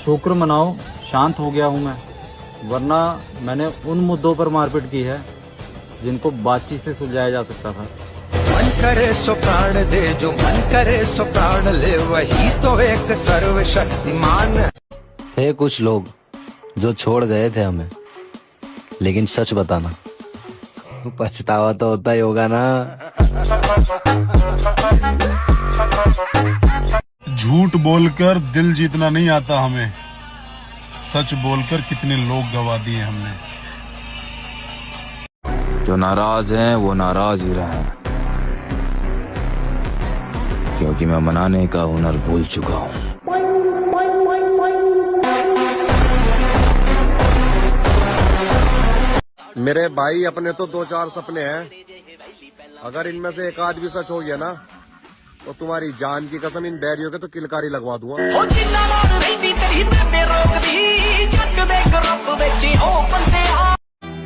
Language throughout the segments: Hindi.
शुक्र मनाओ शांत हो गया हूँ मैं, वरना मैंने उन मुद्दों पर मारपीट की है जिनको बातचीत से सुलझाया जा सकता था। मन करे सो प्राण दे, जो मन करे सो प्राण ले, वही तो एक सर्वशक्तिमान। थे कुछ लोग जो छोड़ गए थे हमें, लेकिन सच बताना पछतावा तो होता ही होगा ना। झूठ बोलकर दिल जीतना नहीं आता हमें, सच बोलकर कितने लोग गवा दिए हमने। जो नाराज हैं वो नाराज ही रहे, क्योंकि मैं मनाने का हुनर भूल चुका हूँ। मेरे भाई अपने तो 2-4 सपने हैं, अगर इनमें से एक आध भी सच हो गया ना तो तुम्हारी जान की कसम इन बैरियों के तो किलकारी लगवा दूंगा।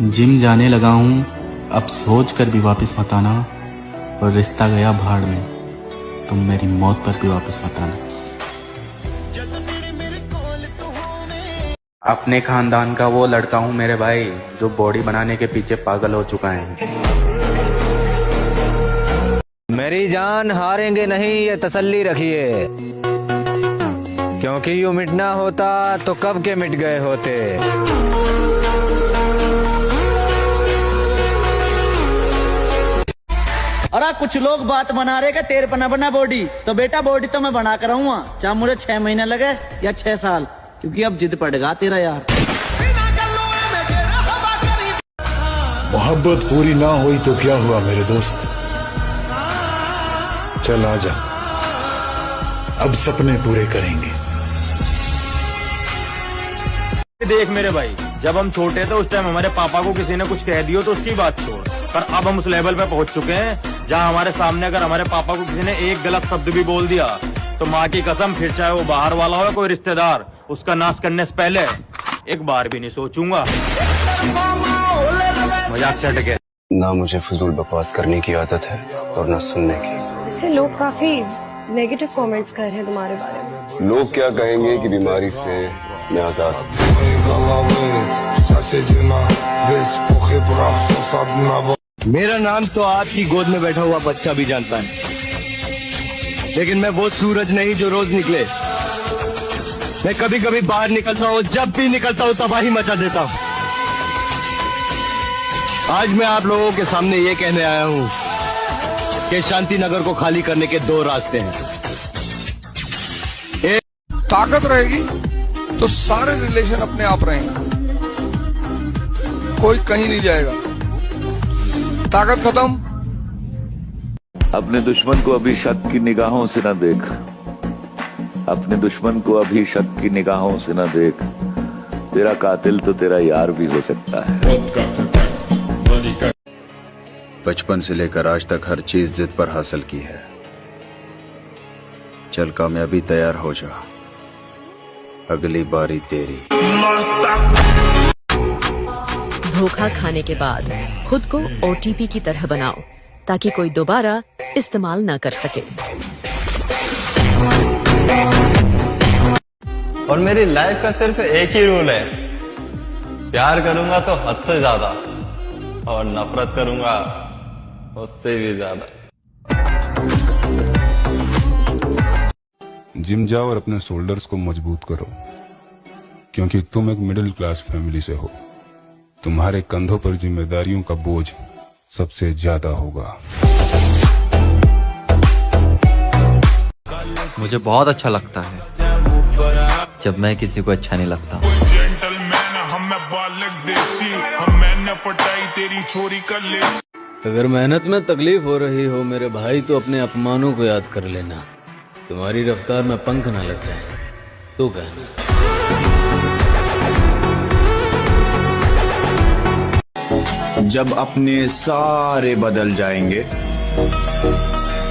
जिम जाने लगा हूँ, अब सोच कर भी वापस मत आना, और रिश्ता गया भाड़ में, तुम मेरी मौत पर भी वापस मत आना। अपने खानदान का वो लड़का हूँ मेरे भाई, जो बॉडी बनाने के पीछे पागल हो चुका है। मेरी जान हारेंगे नहीं ये तसल्ली रखिए, क्योंकि यूं मिटना होता तो कब के मिट गए होते। अरे कुछ लोग बात बना रहे कि तेरे पना बना बॉडी, तो बेटा बॉडी तो मैं बना कर रहूंगा, चाहे मुझे 6 महीने लगे या 6 साल, क्योंकि अब जिद पड़ेगा तेरा यार। मोहब्बत पूरी ना हुई तो क्या हुआ मेरे दोस्त, चल आजा, अब सपने पूरे करेंगे। देख मेरे भाई, जब हम छोटे थे उस टाइम हमारे पापा को किसी ने कुछ कह दियो तो उसकी बात छोड़, पर अब हम उस लेवल पे पहुंच चुके हैं जहां हमारे सामने अगर हमारे पापा को किसी ने एक गलत शब्द भी बोल दिया तो माँ की कसम, फिर चाहे वो बाहर वाला हो कोई रिश्तेदार, उसका नाश करने से पहले एक बार भी नहीं सोचूंगा। मजाक से हटके। ना मुझे फजूल बकवास करने की आदत है और ना सुनने की। वैसे लोग काफी नेगेटिव कमेंट्स कर रहे हैं तुम्हारे बारे में। लोग क्या कहेंगे कि बीमारी से मैं आजाद हूँ। मेरा नाम तो आपकी गोद में बैठा हुआ बच्चा भी जानता है, लेकिन मैं वो सूरज नहीं जो रोज निकले। मैं कभी कभी बाहर निकलता हूँ, जब भी निकलता हूँ तबाही मचा देता हूँ। आज मैं आप लोगों के सामने ये कहने आया हूँ कि शांति नगर को खाली करने के 2 रास्ते हैं। ताकत रहेगी तो सारे रिलेशन अपने आप रहेंगे, कोई कहीं नहीं जाएगा। ताकत खत्म। अपने दुश्मन को अभी शक की निगाहों से न देख, अपने दुश्मन को अभी शक की निगाहों से न देख, तेरा कातिल तो तेरा यार भी हो सकता है। बचपन से लेकर आज तक हर चीज जिद पर हासिल की है। चल कामयाबी तैयार हो जा, अगली बारी तेरी। धोखा खाने के बाद खुद को OTP की तरह बनाओ, ताकि कोई दोबारा इस्तेमाल ना कर सके। और मेरी लाइफ का सिर्फ एक ही रूल है, प्यार करूंगा तो हद से ज्यादा, और नफरत करूंगा उससे भी ज्यादा। जिम जाओ और अपने शोल्डर्स को मजबूत करो, क्योंकि तुम एक मिडिल क्लास फैमिली से हो। तुम्हारे कंधों पर जिम्मेदारियों का बोझ सबसे ज्यादा होगा। मुझे बहुत अच्छा लगता है जब मैं किसी को अच्छा नहीं लगता। अगर मेहनत में तकलीफ हो रही हो मेरे भाई, तो अपने अपमानों को याद कर लेना। तुम्हारी रफ्तार में पंख ना लग जाए तो कहना। जब अपने सारे बदल जाएंगे,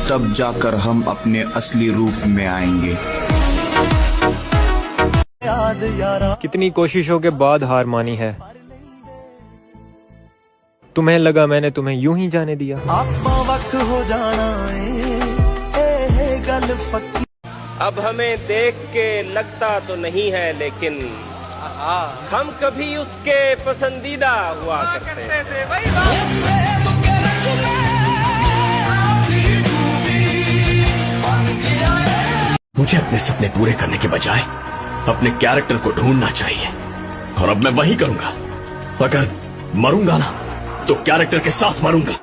तब जाकर हम अपने असली रूप में आएंगे। कितनी कोशिशों के बाद हार मानी है, तुम्हें लगा मैंने तुम्हें यूं ही जाने दिया। अब हमें देख के लगता तो नहीं है, लेकिन हम कभी उसके पसंदीदा हुआ करते थे। मुझे अपने सपने पूरे करने के बजाय अपने कैरेक्टर को ढूंढना चाहिए, और अब मैं वही करूंगा। अगर मरूंगा ना तो कैरेक्टर के साथ मरूंगा।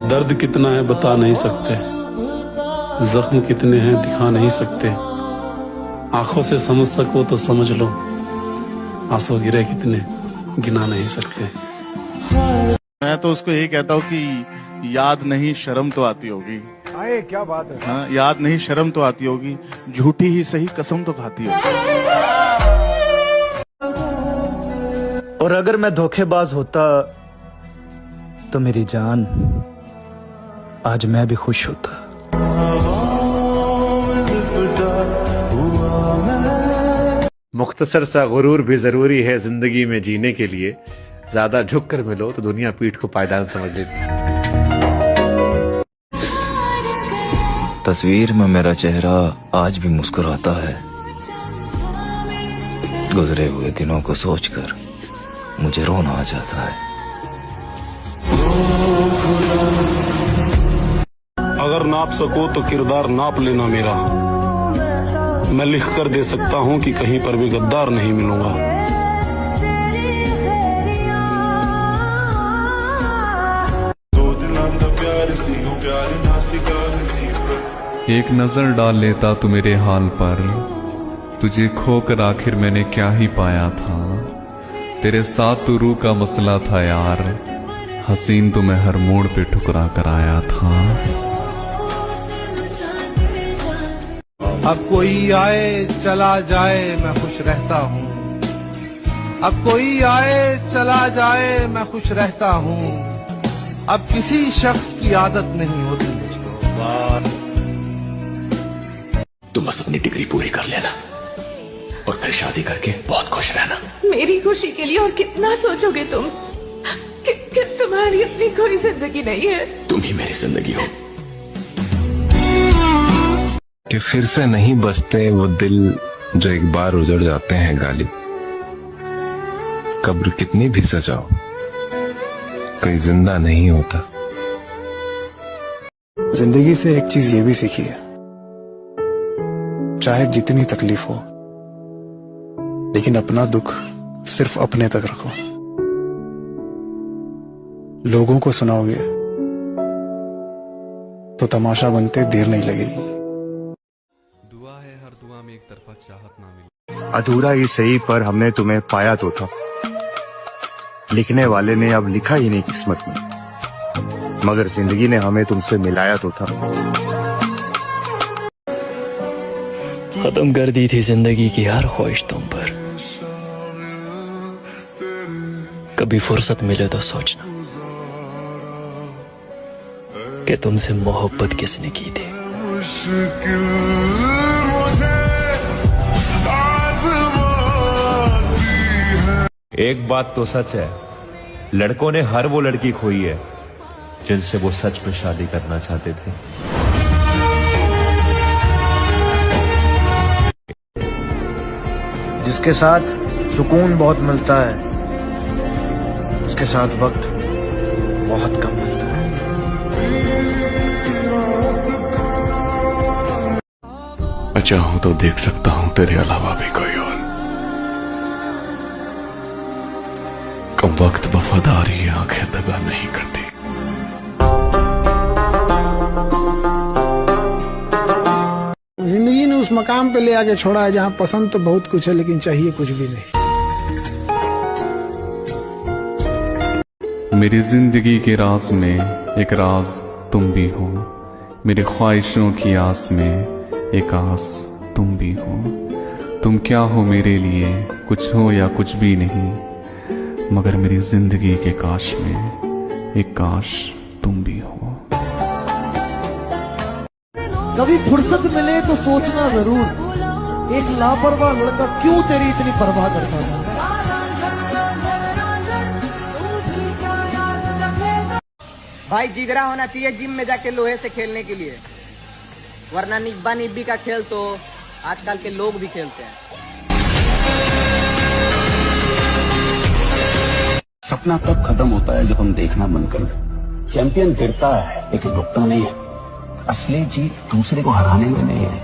दर्द कितना है बता नहीं सकते, जख्म कितने हैं दिखा नहीं सकते। आंखों से समझ सको तो समझ लो, आंसू गिरे कितने गिना नहीं सकते। मैं तो उसको यही कहता हूँ कि याद नहीं शर्म तो आती होगी। आए क्या बात है। हाँ, याद नहीं शर्म तो आती होगी, झूठी ही सही कसम तो खाती होगी। और अगर मैं धोखेबाज होता तो मेरी जान आज मैं भी खुश होता। मुख्तसर सा गुरूर भी जरूरी है जिंदगी में जीने के लिए। ज्यादा झुक कर मिलो तो दुनिया पीठ को पायदान समझ लेती। तस्वीर में मेरा चेहरा आज भी मुस्कुराता है। गुजरे हुए दिनों को सोचकर मुझे रोना आ जाता है। अगर नाप सको तो किरदार नाप लेना मेरा। मैं लिख कर दे सकता हूँ कि कहीं पर भी गद्दार नहीं मिलूंगा। एक नजर डाल लेता तू मेरे हाल पर, तुझे खोकर आखिर मैंने क्या ही पाया था। तेरे साथ तो रूह का मसला था यार, हसीन तो मैं हर मोड़ पे ठुकरा कर आया था। अब कोई आए चला जाए मैं खुश रहता हूँ। अब कोई आए चला जाए मैं खुश रहता हूँ। अब किसी शख्स की आदत नहीं होती मुझको। तुम बस अपनी डिग्री पूरी कर लेना और फिर शादी करके बहुत खुश रहना। मेरी खुशी के लिए और कितना सोचोगे तुम? कि तुम्हारी अपनी कोई जिंदगी नहीं है। तुम ही मेरी जिंदगी हो। कि फिर से नहीं बसते वो दिल जो एक बार उजड़ जाते हैं गालिब। कब्र कितनी भी सजाओ कोई जिंदा नहीं होता। जिंदगी से एक चीज ये भी सीखी है, चाहे जितनी तकलीफ हो लेकिन अपना दुख सिर्फ अपने तक रखो। लोगों को सुनाओगे तो तमाशा बनते देर नहीं लगेगी। दुआ है हर दुआ में एक तरफा चाहत ना मिले। अधूरा ही सही पर हमने तुम्हें पाया तो था, लिखने वाले ने अब लिखा ही नहीं किस्मत में, मगर जिंदगी ने हमें तुमसे मिलाया तो था। खत्म कर दी थी जिंदगी की हर ख्वाहिश तुम पर। कभी फुर्सत मिले तो सोचना कि तुमसे मोहब्बत किसने की थी। एक बात तो सच है, लड़कों ने हर वो लड़की खोई है जिनसे वो सच में शादी करना चाहते थे। जिसके साथ सुकून बहुत मिलता है, उसके साथ वक्त बहुत कम मिलता है। मैं चाहूं तो देख सकता हूं तेरे अलावा भी कोई और। कम वक्त वफादारी आंखें दगा नहीं करती। जिंदगी ने उस मकाम पे ले आके छोड़ा है जहाँ पसंद तो बहुत कुछ है लेकिन चाहिए कुछ भी नहीं। मेरी जिंदगी के राज में एक राज तुम भी हो। मेरी ख्वाहिशों की आस में एक आस तुम भी हो। तुम क्या हो मेरे लिए, कुछ हो या कुछ भी नहीं, मगर मेरी जिंदगी के काश में एक काश तुम भी हो। कभी फुर्सत मिले तो सोचना जरूर, एक लापरवाह लड़का क्यों तेरी इतनी परवाह करता था। भाई जिगरा होना चाहिए जिम में जाके लोहे से खेलने के लिए, वरना निब्बा निब्बी का खेल तो आजकल के लोग भी खेलते हैं। सपना तब खत्म होता है जब हम देखना बंद कर दें। चैंपियन गिरता है लेकिन रुकता नहीं है। असली जीत दूसरे को हराने में नहीं है,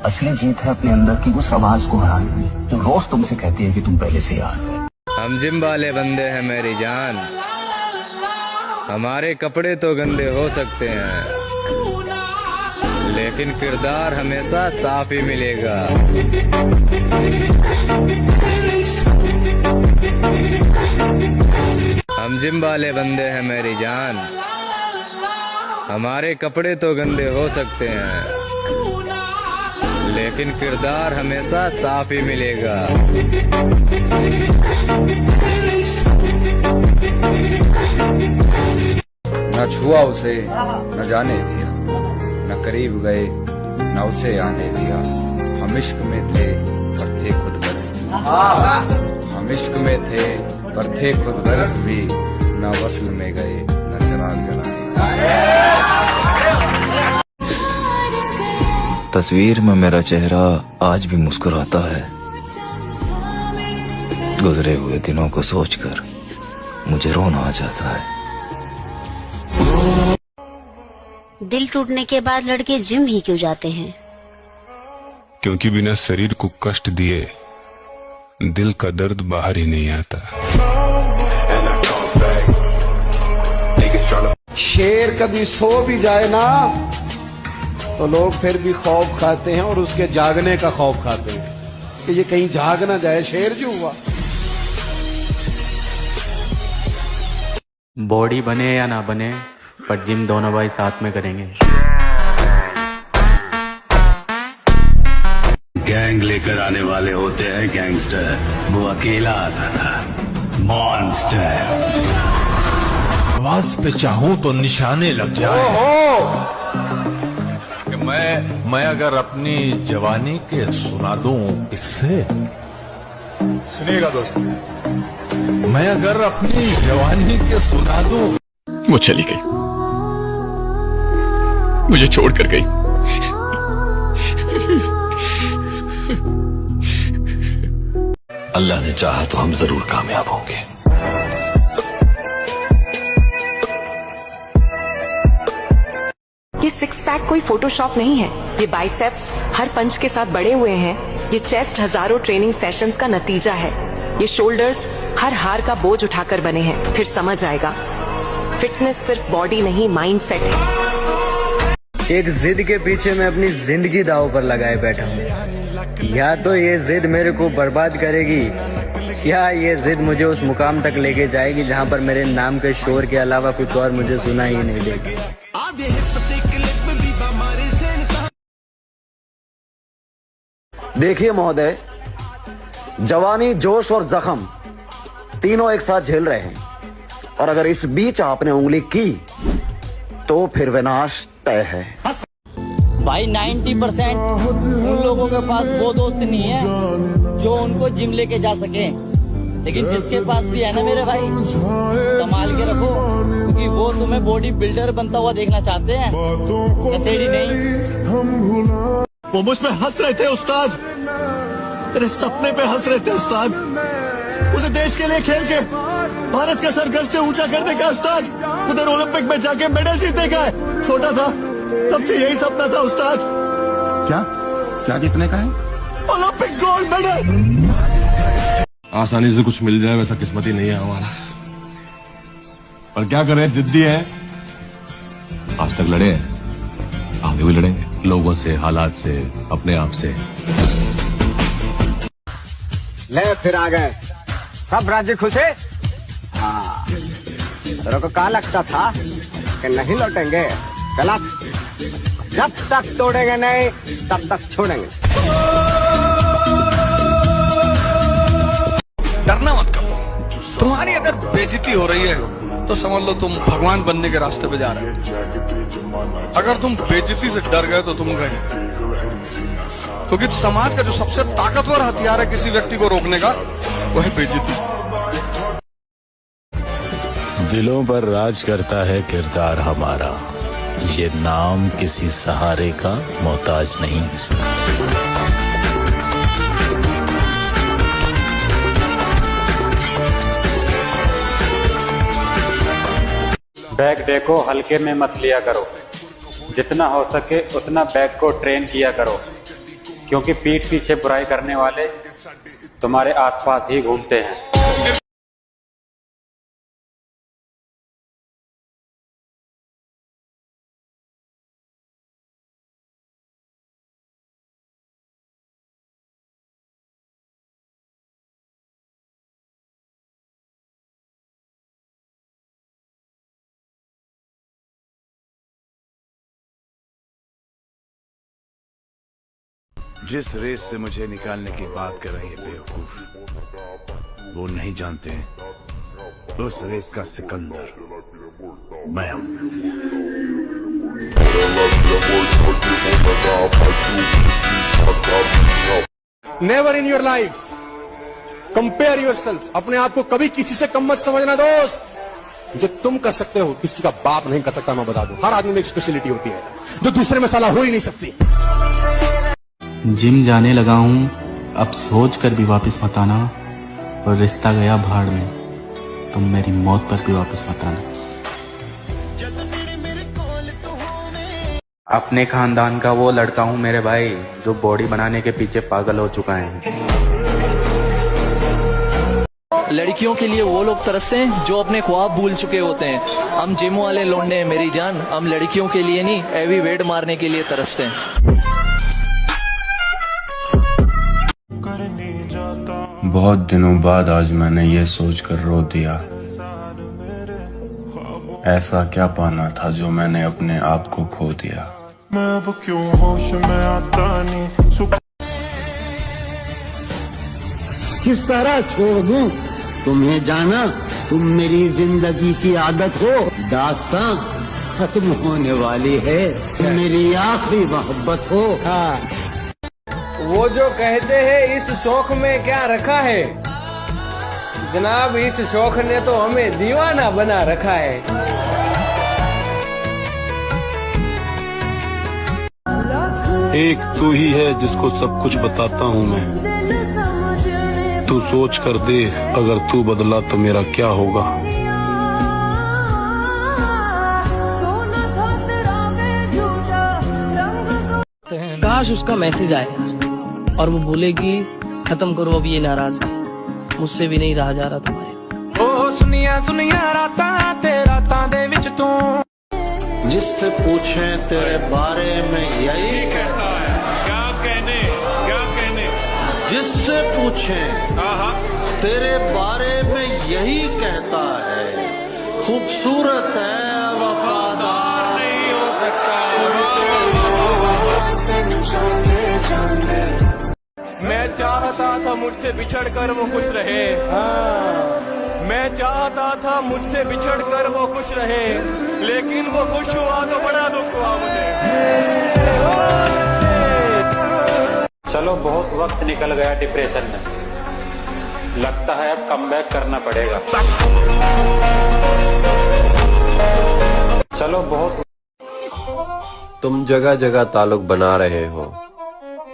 असली जीत है अपने अंदर की उस आवाज को हराने में जो रोज तुमसे कहती है कि तुम पहले से याद है। हम जिम वाले बंदे हैं मेरी जान, हमारे कपड़े तो गंदे हो सकते हैं लेकिन किरदार हमेशा साफ ही मिलेगा। हम जिम वाले बंदे हैं मेरी जान, हमारे कपड़े तो गंदे हो सकते हैं लेकिन किरदार हमेशा साफ ही मिलेगा। न छुआ उसे न जाने दिया, न करीब गए न उसे आने दिया। हम इश्क में थे पर थे खुद गर्ज भी, हम इश्क में थे पर थे खुद गर्ज भी, न वस्ल में गए न चिराग जलाने। तस्वीर में मेरा चेहरा आज भी मुस्कुराता है, गुजरे हुए दिनों को सोचकर मुझे रोना आ जाता है। दिल टूटने के बाद लड़के जिम ही क्यों जाते हैं? क्योंकि बिना शरीर को कष्ट दिए दिल का दर्द बाहर ही नहीं आता। शेर कभी सो भी जाए ना तो लोग फिर भी खौफ खाते हैं और उसके जागने का खौफ खाते हैं कि ये कहीं जाग ना जाए, शेर जो हुआ। बॉडी बने या ना बने पर जिम दोनों भाई साथ में करेंगे। गैंग लेकर आने वाले होते हैं गैंगस्टर, वो अकेला आता था मॉन्स्टर। आवाज पे चाहूं तो निशाने लग जाए। मैं अगर अपनी जवानी के सुना दूं किससे? सुनिएगा दोस्त, मैं अगर अपनी जवानी के सुना दूं। वो चली गई, मुझे छोड़कर गई। अल्लाह ने चाहा तो हम जरूर कामयाब होंगे। ये सिक्स पैक कोई फोटोशॉप नहीं है, ये बाइसेप्स हर पंच के साथ बढ़े हुए हैं, ये चेस्ट हजारों ट्रेनिंग सेशंस का नतीजा है, ये शोल्डर्स हर हार का बोझ उठाकर बने हैं। फिर समझ आएगा, फिटनेस सिर्फ बॉडी नहीं माइंड सेट है। एक जिद के पीछे मैं अपनी जिंदगी दांव पर लगाए बैठा हूँ। या तो ये जिद मेरे को बर्बाद करेगी या ये जिद मुझे उस मुकाम तक लेके जाएगी जहाँ पर मेरे नाम के शोर के अलावा कुछ और मुझे सुना ही नहीं देगा। देखिए महोदय, जवानी, जोश और जख्म तीनों एक साथ झेल रहे हैं और अगर इस बीच आपने उंगली की तो फिर विनाश तय है। भाई 90% उन लोगों के पास वो दोस्त नहीं है जो उनको जिम लेके जा सके, लेकिन जिसके पास भी है ना मेरे भाई, संभाल के रखो क्योंकि वो तुम्हें बॉडी बिल्डर बनता हुआ देखना चाहते हैं, नशेड़ी नहीं। वो मुझ पे हंस रहे थे उस्ताद, तेरे सपने पे हंस रहे थे उस्ताद। उसे देश के लिए खेल के भारत का सर गर्व से ऊंचा करने का उस्ताद, उधर ओलंपिक में जाके मेडल जीतने का है। छोटा था तब से यही सपना था उस्ताद। क्या क्या जीतने का है? Olympic gold medal. आसानी से कुछ मिल जाए वैसा किस्मत ही नहीं है हमारा, पर क्या करें, जिद्दी है। आज तक लड़े हैं, आगे भी लड़ेंगे, लोगों से, हालात से, अपने आप से। ले फिर आ गए सब राज्य खुश है। हाँ, तेरे को कहा लगता था कि नहीं लौटेंगे? गलत, जब तक तोड़ेंगे नहीं तब तक छोड़ेंगे। डरना मत करो, तुम्हारी अगर बेइज्जती हो रही है तो समझ लो तुम भगवान बनने के रास्ते पे जा रहे हो। अगर तुम बेइज्जती से डर गए तो तुम गए, क्योंकि समाज का जो सबसे ताकतवर हथियार है किसी व्यक्ति को रोकने का, वो है बेइज्जती। दिलों पर राज करता है किरदार हमारा, ये नाम किसी सहारे का मोहताज नहीं। बैग देखो हल्के में मत लिया करो, जितना हो सके उतना बैग को ट्रेन किया करो, क्योंकि पीठ पीछे बुराई करने वाले तुम्हारे आसपास ही घूमते हैं। जिस रेस से मुझे निकालने की बात कर रहे हैं बेवकूफ, वो नहीं जानते हैं उस रेस का सिकंदर मैं हूं। Never in your life compare your self. अपने आप को कभी किसी से कम मत समझना दोस्त। जो तुम कर सकते हो किसी का बाप नहीं कर सकता। मैं बता दूं, हर आदमी में एक स्पेशलिटी होती है जो दूसरे में साला हो ही नहीं सकती। जिम जाने लगा हूँ, अब सोच कर भी वापस मत आना, और रिश्ता गया भाड़ में, तुम मेरी मौत पर भी वापस मत आना। अपने खानदान का वो लड़का हूँ मेरे भाई, जो बॉडी बनाने के पीछे पागल हो चुका है। लड़कियों के लिए वो लोग तरसते हैं जो अपने ख्वाब भूल चुके होते हैं। हम जिम वाले लौंडे हैं मेरी जान, हम लड़कियों के लिए नहीं, हैवी वेट मारने के लिए तरसते हैं। बहुत दिनों बाद आज मैंने ये सोचकर रो दिया, ऐसा क्या पाना था जो मैंने अपने आप को खो दिया। मैं अब क्यों होश में आता नहीं। किस तरह छोड़ दूं तुम्हें जाना, तुम मेरी जिंदगी की आदत हो। दास्तां खत्म होने वाली है, तुम मेरी आखिरी मोहब्बत हो। वो जो कहते हैं इस शौक में क्या रखा है, जनाब इस शौक ने तो हमें दीवाना बना रखा है। एक तू ही है जिसको सब कुछ बताता हूँ मैं, तू सोच कर देख अगर तू बदला तो मेरा क्या होगा। काश उसका मैसेज आए और वो बोलेगी खत्म करो अब ये नाराजगी, मुझसे भी नहीं रहा जा रहा तुम्हारे। ओ सुनिया सुनिया राता तेरा तांदे विच तू, जिससे पूछे तेरे बारे में यही कहता है। क्या कहने जिससे पूछे तेरे बारे में यही कहता है। खूबसूरत है, वफादार नहीं हो सकता। मैं चाहता था मुझसे बिछड़ कर वो खुश रहे, मैं चाहता था मुझसे बिछड़ कर वो खुश रहे, लेकिन वो खुश हुआ तो बड़ा दुख हुआ मुझे। चलो बहुत वक्त निकल गया डिप्रेशन में, लगता है अब कमबैक करना पड़ेगा। चलो बहुत। तुम जगह जगह ताल्लुक बना रहे हो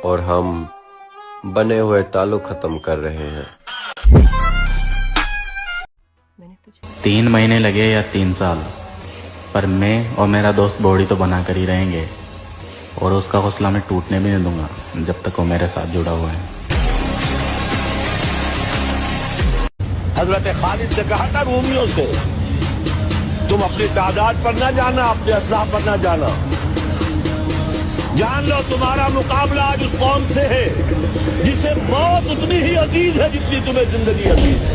और हम बने हुए ताल्लुक खत्म कर रहे हैं। 3 महीने लगे या 3 साल, पर मैं और मेरा दोस्त बॉडी तो बना कर ही रहेंगे, और उसका हौसला मैं टूटने भी नहीं दूंगा जब तक वो मेरे साथ जुड़ा हुआ है। हजरत खालिद ने कहा था रोमियो से, तुम अपनी तादाद पर न जाना, अपने असलाह पर न जाना, जान लो तुम्हारा मुकाबला आज उस कौम से है जिसे मौत उतनी ही अजीज है जितनी तुम्हें जिंदगी अजीज है।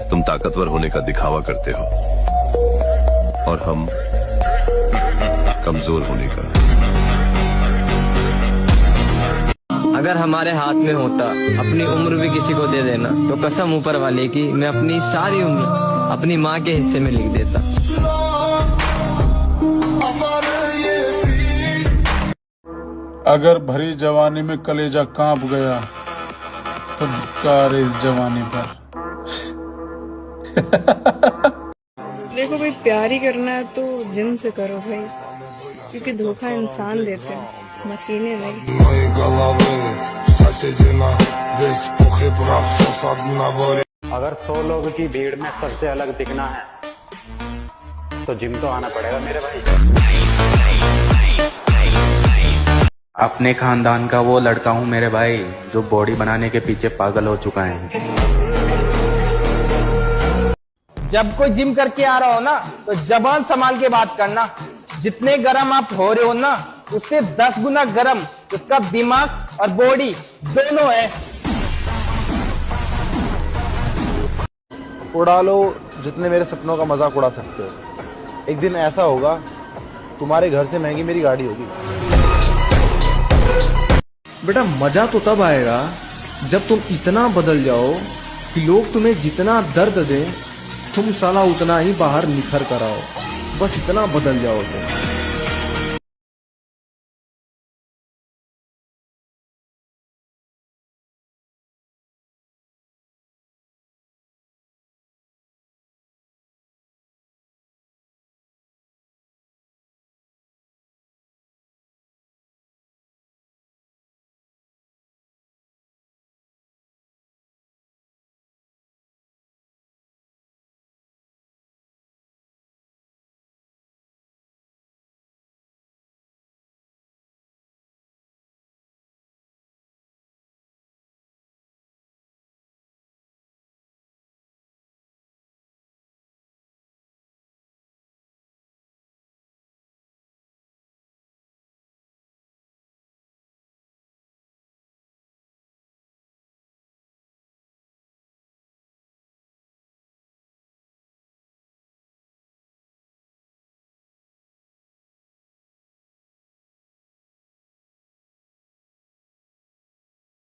तुम ताकतवर होने का दिखावा करते हो और हम कमजोर होने का। अगर हमारे हाथ में होता अपनी उम्र भी किसी को दे देना, तो कसम ऊपर वाले की मैं अपनी सारी उम्र अपनी माँ के हिस्से में लिख देता। अगर भरी जवानी में कलेजा कांप गया फटकार इस जमाने पर। देखो भाई, प्यार ही करना है तो जिम से करो भाई, क्योंकि धोखा इंसान देते हैं, मशीनें नहीं। अगर 100 लोगों की भीड़ में सबसे अलग दिखना है तो जिम तो आना पड़ेगा मेरे भाई। अपने खानदान का वो लड़का हूँ मेरे भाई जो बॉडी बनाने के पीछे पागल हो चुका है। जब कोई जिम करके आ रहा हो ना तो जबान संभाल के बात करना। जितने गरम आप हो रहे हो ना उससे 10 गुना गरम उसका दिमाग और बॉडी दोनों है। उड़ा लो जितने मेरे सपनों का मजाक उड़ा सकते हो। एक दिन ऐसा होगा तुम्हारे घर से महंगी मेरी गाड़ी होगी। बेटा मजा तो तब आएगा जब तुम इतना बदल जाओ कि लोग तुम्हें जितना दर्द दें तुम साला उतना ही बाहर निखर कर आओ। बस इतना बदल जाओ तुम।